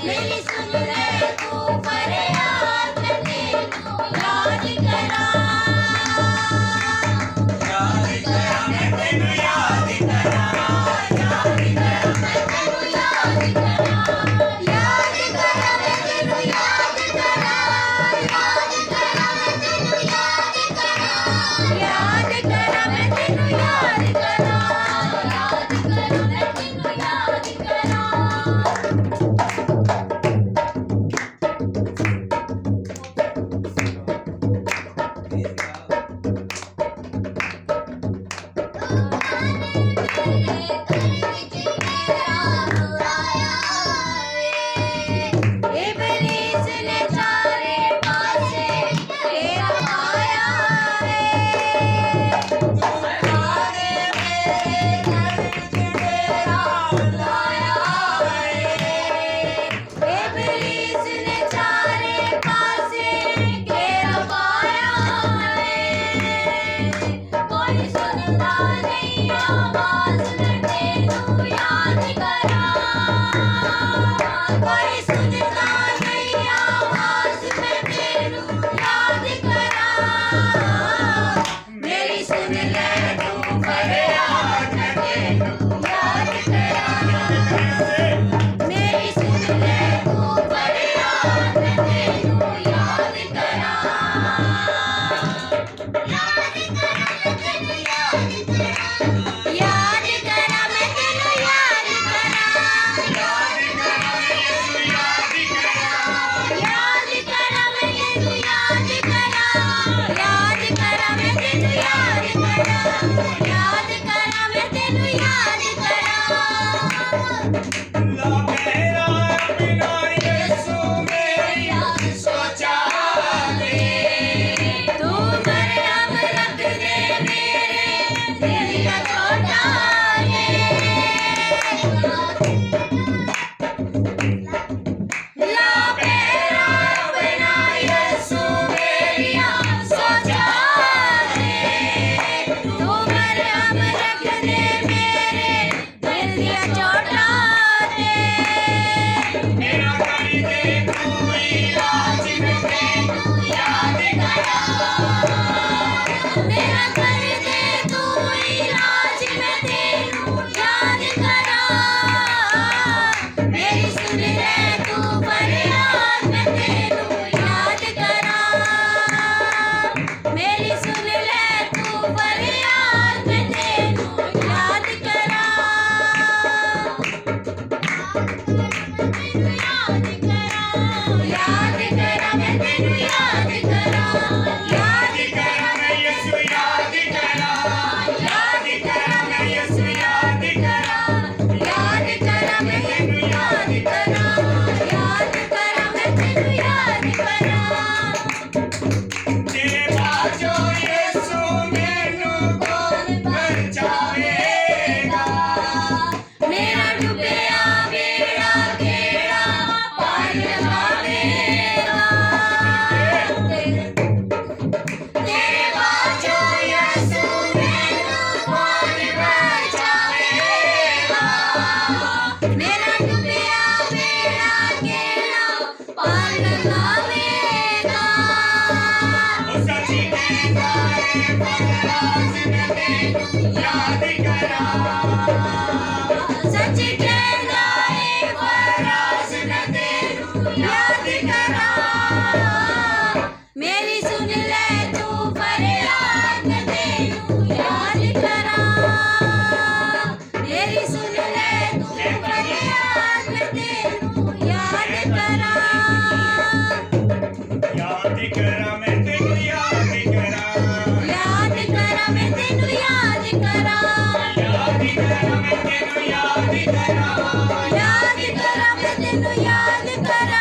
मेरी सुन ले तू फरियाद मैं तेनू याद करा मैं तेनू याद करा याद करा मैं तेनू याद करा याद करा मैं तेनू याद करा याद करा मैं तेनू याद करा याद करा मैं तेनू याद करा याद करा मैं तेनू याद करा इब्लीस ने चारे पासे तेरा पाया तुम्हारे मेरे घर तेरा बुलाया इब्लीस ने चारे पासे तेरा पाया कोई सुनता नहीं आवाज में तेनू याद करा कोई सुनता नहीं आवाज में तेनू याद करा मेरी सुन ले तू फरियाद मैं तेनू याद करा मेरी सुन ले तू फरियाद मैं तेनू याद करा याद करा मैं तेनू याद करा याद करा मैं तेनू याद करा याद करा मैं यीशु याद करा याद करा मैं तेनू याद करा याद करा मैं तेनू याद करा याद करा मैं तेनू याद करा ला मेरा बिना यीशु मेरी सोचा ले तू मरहम रख दे मेरे दिल का छोटा ला मेरा बिना यीशु मेरी सोचा ले तू मरहम रख दे मेरे दिल का छोटा मेरा कर दे तू इलाज में तेनू याद करा मेरा कर दे तू इलाज में तेनू याद करा मेरी सुन ले तू फरियाद मैं तेनू याद करा मेरी सुन ले तू फरियाद मैं तेनू याद करा याद करा मैं तेनू याद करा याद करा मैं यीशु याद करा याद करा मैं यीशु याद करा याद करा मैं तेनू याद करा याद करा मैं तेनू याद करा तेरे बाजो यीशु मैनू कौन बचावेगा मेरा डूबिया बेड़ा केड़ा पार लगावेगा तेरे बाजो यीशु मैनू कौन बचावेगा मेरा डूबिया बेड़ा केड़ा पार लगावेगा ओ सच्ची कहता है फराज में तेनू याद करा सच कहता है फराज मैं तेनू याद करा मेरी सुन ले तू फरियाद मैं तेनू याद करा मेरी सुन ले तू फरियाद मैं तेनू याद करा याद करा मैं तेनू याद करा याद करा मैं तेनू याद करा याद करा मैं तेनू याद करा याद करा मैं तेनू याद करा